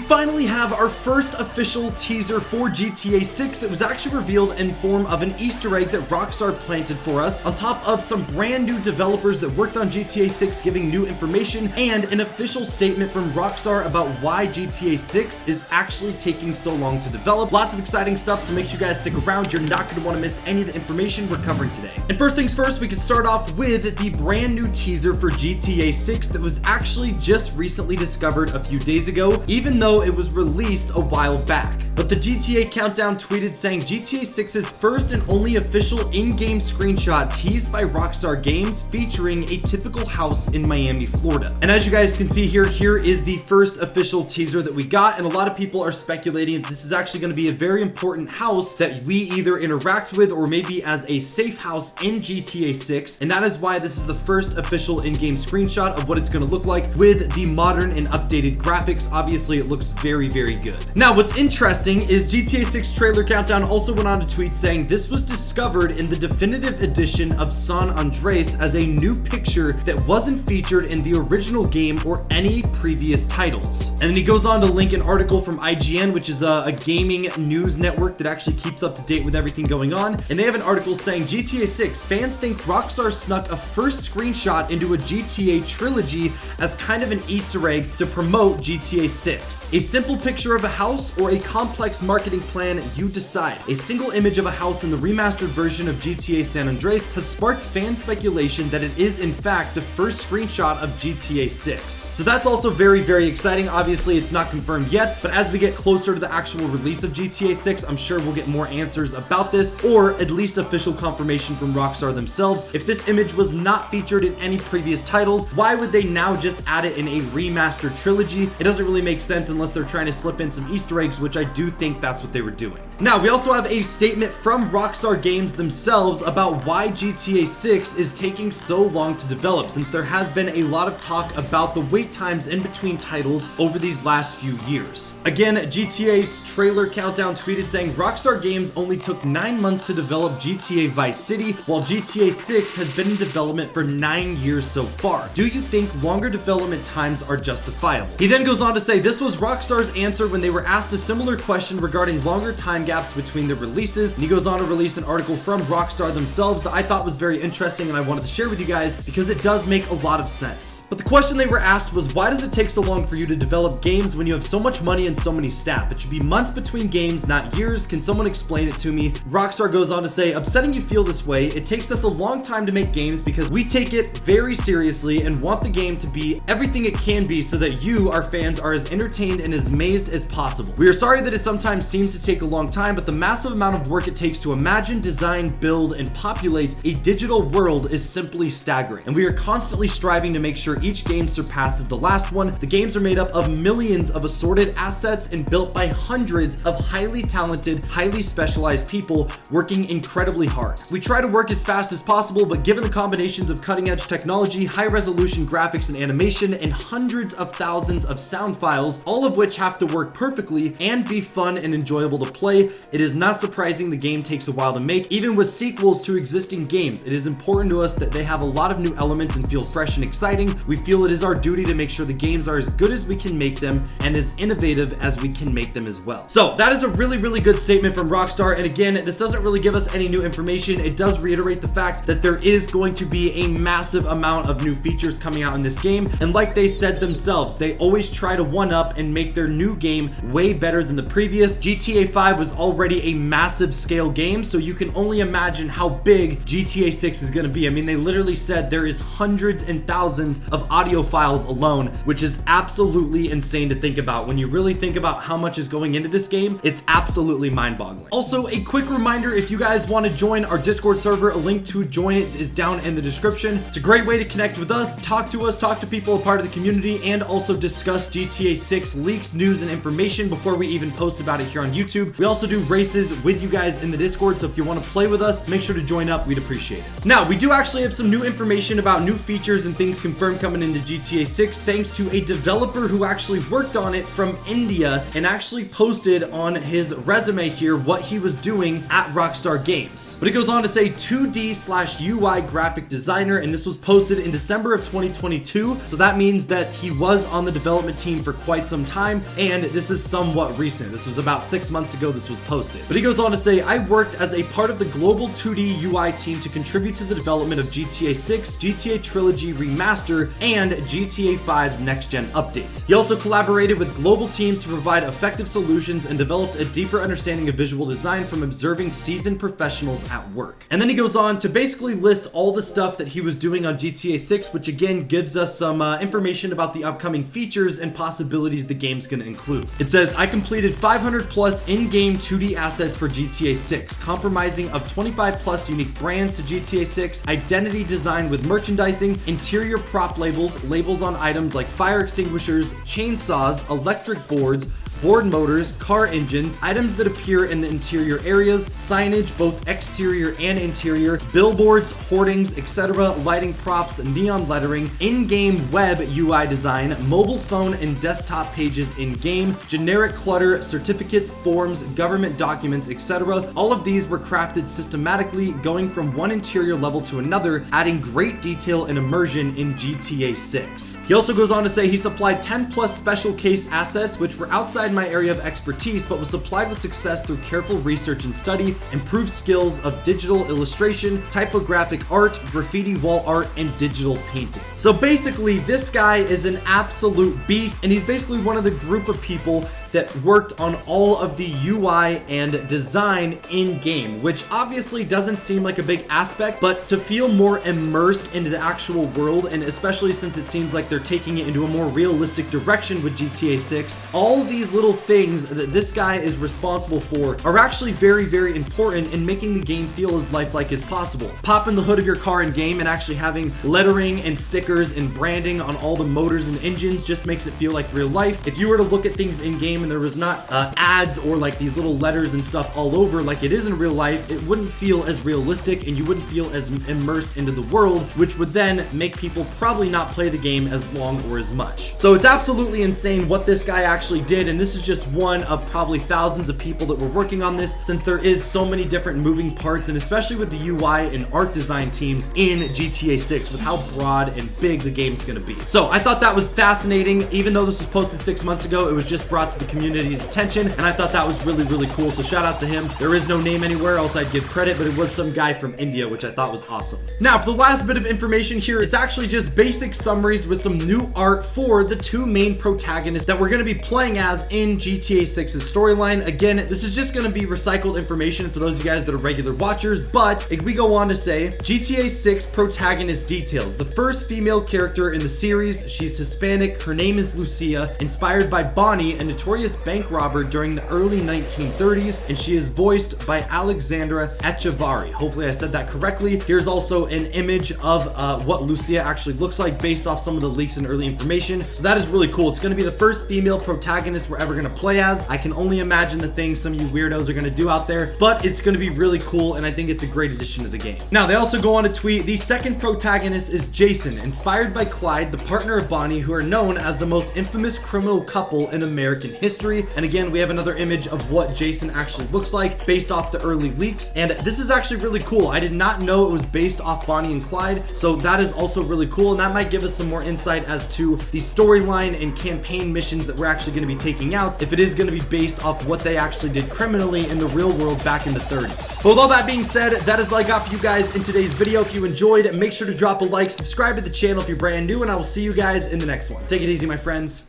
finally have our first official teaser for GTA 6 that was actually revealed in form of an Easter egg that Rockstar planted for us, on top of some brand new developers that worked on GTA 6 giving new information, and an official statement from Rockstar about why GTA 6 is actually taking so long to develop. Lots of exciting stuff, so make sure you guys stick around. You're not going to want to miss any of the information we're covering today. And first things first, we can start off with the brand new teaser for GTA 6 that was actually just recently discovered a few days ago, even though it was released a while back. But the GTA Countdown tweeted saying GTA 6's first and only official in-game screenshot teased by Rockstar Games, featuring a typical house in Miami, Florida. And as you guys can see here, here is the first official teaser that we got, and a lot of people are speculating this is actually going to be a very important house that we either interact with or maybe as a safe house in GTA 6, and that is why this is the first official in-game screenshot of what it's going to look like with the modern and updated graphics. Obviously, it looks very, very good. Now, what's interesting is GTA 6 Trailer Countdown also went on to tweet saying this was discovered in the definitive edition of San Andreas as a new picture that wasn't featured in the original game or any previous titles. And then he goes on to link an article from IGN, which is a gaming news network that actually keeps up to date with everything going on. And they have an article saying GTA 6 fans think Rockstar snuck a first screenshot into a GTA Trilogy as kind of an Easter egg to promote GTA 6. A simple picture of a house or a complex marketing plan, you decide. A single image of a house in the remastered version of GTA San Andreas has sparked fan speculation that it is in fact the first screenshot of GTA 6. So that's also very, very exciting. Obviously, it's not confirmed yet, but as we get closer to the actual release of GTA 6, I'm sure we'll get more answers about this, or at least official confirmation from Rockstar themselves. If this image was not featured in any previous titles, why would they now just add it in a remastered trilogy? It doesn't really make sense unless they're trying to slip in some Easter eggs, which I do think that's what they were doing. Now, we also have a statement from Rockstar Games themselves about why GTA 6 is taking so long to develop, since there has been a lot of talk about the wait times in between titles over these last few years. Again, GTA's Trailer Countdown tweeted saying Rockstar Games only took 9 months to develop GTA Vice City, while GTA 6 has been in development for 9 years so far. Do you think longer development times are justifiable? He then goes on to say this was Rockstar's answer when they were asked a similar question regarding longer time gaps between the releases, and he goes on to release an article from Rockstar themselves that I thought was very interesting and I wanted to share with you guys because it does make a lot of sense. But the question they were asked was, why does it take so long for you to develop games when you have so much money and so many staff? It should be months between games, not years. Can someone explain it to me? Rockstar goes on to say, upsetting you feel this way. It takes us a long time to make games because we take it very seriously and want the game to be everything it can be so that you, our fans, are as entertained and as amazed as possible. We are sorry that it sometimes seems to take a long time, but the massive amount of work it takes to imagine, design, build, and populate a digital world is simply staggering. And we are constantly striving to make sure each game surpasses the last one. The games are made up of millions of assorted assets and built by hundreds of highly talented, highly specialized people working incredibly hard. We try to work as fast as possible, but given the combinations of cutting-edge technology, high-resolution graphics and animation, and hundreds of thousands of sound files, all of which have to work perfectly and be fun and enjoyable to play, it is not surprising the game takes a while to make. Even with sequels to existing games, it is important to us that they have a lot of new elements and feel fresh and exciting. We feel it is our duty to make sure the games are as good as we can make them and as innovative as we can make them as well. So that is a really, really good statement from Rockstar. And again, this doesn't really give us any new information. It does reiterate the fact that there is going to be a massive amount of new features coming out in this game. And like they said themselves, they always try to one-up and make their new game way better than the previous. GTA 5 was already a massive scale game, so you can only imagine how big GTA 6 is going to be. I mean, they literally said there is hundreds and thousands of audio files alone, which is absolutely insane to think about. When you really think about how much is going into this game, it's absolutely mind-boggling. Also, a quick reminder, if you guys want to join our Discord server, a link to join it is down in the description. It's a great way to connect with us, talk to people, a part of the community, and also discuss GTA 6 leaks, news, and information before we even post about it here on YouTube. We also do races with you guys in the Discord, so if you want to play with us, make sure to join up. We'd appreciate it. Now, we do actually have some new information about new features and things confirmed coming into GTA 6 thanks to a developer who actually worked on it from India and actually posted on his resume here what he was doing at Rockstar Games. But it goes on to say 2D/UI graphic designer, and this was posted in December of 2022, so that means that he was on the development team for quite some time, and this is somewhat recent. This was about 6 months ago this was posted. But he goes on to say, I worked as a part of the global 2D UI team to contribute to the development of GTA 6, GTA Trilogy Remaster, and GTA 5's next-gen update. He also collaborated with global teams to provide effective solutions and developed a deeper understanding of visual design from observing seasoned professionals at work. And then he goes on to basically list all the stuff that he was doing on GTA 6, which again gives us some information about the upcoming features and possibilities the game's going to include. It says, I completed 500 plus in-game 2D assets for GTA 6, comprising of 25 plus unique brands to GTA 6, identity design with merchandising, interior prop labels, labels on items like fire extinguishers, chainsaws, electric boards, board motors, car engines, items that appear in the interior areas, signage, both exterior and interior, billboards, hoardings, etc., lighting props, neon lettering, in-game web UI design, mobile phone and desktop pages in-game, generic clutter, certificates, forms, government documents, etc. All of these were crafted systematically, going from one interior level to another, adding great detail and immersion in GTA 6. He also goes on to say he supplied 10 plus special case assets, which were outside my area of expertise, but was supplied with success through careful research and study, improved skills of digital illustration, typographic art, graffiti wall art, and digital painting. So basically, this guy is an absolute beast, and he's basically one of the group of people that worked on all of the UI and design in-game, which obviously doesn't seem like a big aspect, but to feel more immersed into the actual world, and especially since it seems like they're taking it into a more realistic direction with GTA 6, all of these little things that this guy is responsible for are actually very, very important in making the game feel as lifelike as possible. Popping the hood of your car in-game and actually having lettering and stickers and branding on all the motors and engines just makes it feel like real life. If you were to look at things in-game and there was not ads or like these little letters and stuff all over like it is in real life, it wouldn't feel as realistic and you wouldn't feel as immersed into the world, which would then make people probably not play the game as long or as much. So it's absolutely insane what this guy actually did, and this is just one of probably thousands of people that were working on this, since there is so many different moving parts, and especially with the UI and art design teams in GTA 6 with how broad and big the game's going to be. So I thought that was fascinating. Even though this was posted 6 months ago, it was just brought to the community's attention, and I thought that was really, really cool. So shout out to him. There is no name anywhere else I'd give credit, but it was some guy from India, which I thought was awesome. Now, for the last bit of information here, it's actually just basic summaries with some new art for the two main protagonists that we're going to be playing as in GTA 6's storyline. Again, this is just going to be recycled information for those of you guys that are regular watchers, but we go on to say GTA 6 protagonist details. The first female character in the series, she's Hispanic, her name is Lucia, inspired by Bonnie, a notorious bank robber during the early 1930s, and she is voiced by Alexandra Echevarri. Hopefully I said that correctly. Here's also an image of what Lucia actually looks like based off some of the leaks and early information. So that is really cool. It's going to be the first female protagonist we're ever going to play as. I can only imagine the things some of you weirdos are going to do out there, but it's going to be really cool, and I think it's a great addition to the game. Now, they also go on to tweet, the second protagonist is Jason, inspired by Clyde, the partner of Bonnie, who are known as the most infamous criminal couple in American history. And again, we have another image of what Jason actually looks like based off the early leaks, and this is actually really cool. I did not know it was based off Bonnie and Clyde, so that is also really cool, and that might give us some more insight as to the storyline and campaign missions that we're actually going to be taking out, if it is going to be based off what they actually did criminally in the real world back in the 30s. But with all that being said, that is all I got for you guys in today's video. If you enjoyed, make sure to drop a like, subscribe to the channel if you're brand new, and I will see you guys in the next one. Take it easy, my friends.